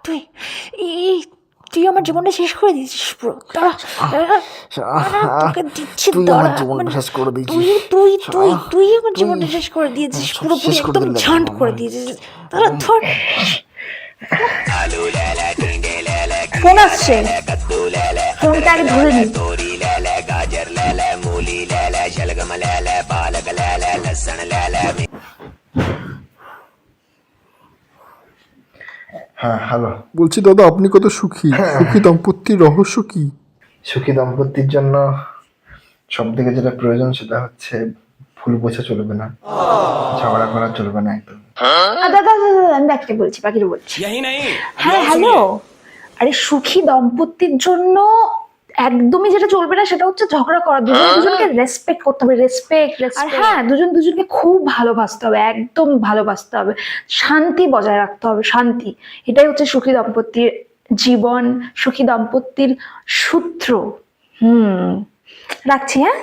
তুই তুই আমার জীবনটা শেষ করে দিয়েছিস পুরো। তোকে দিচ্ছি, শেষ করে দিয়েছিস। তুই তুই তুই তুই আমার জীবনটা শেষ করে দিয়েছিস পুরোপুরি, একদম ঝাঁট করে দিয়েছিস। তারা ধর ফোন আসছে, ফোনটা আগে ধরে নি। হ্যাঁ হ্যালো। বলছি দাদা, আপনি কত সুখী। সুখী দাম্পত্যের রহস্য কি? সুখী দাম্পত্যের জন্য সব থেকে যেটা প্রয়োজন সেটা হচ্ছে ভুল বোঝা চলবে না, ঝগড়া করা চলবে না একদম। দাদা আমি বাকিটা বলছি, বাকিটা বলছি। হ্যাঁ হ্যালো, আরে সুখী দম্পতির জন্য একদমই যেটা চলবে না সেটা হচ্ছে ঝগড়া করা। দুজনকে রেসপেক্ট করতে হবে, রেসপেক্ট। আর হ্যাঁ, দুজনকে খুব ভালোবাসতে হবে, একদম ভালোবাসতে হবে, শান্তি বজায় রাখতে হবে, শান্তি। এটাই হচ্ছে সুখী দাম্পত্যের জীবন, সুখী দাম্পত্যের সূত্র। রাখছি, হ্যাঁ।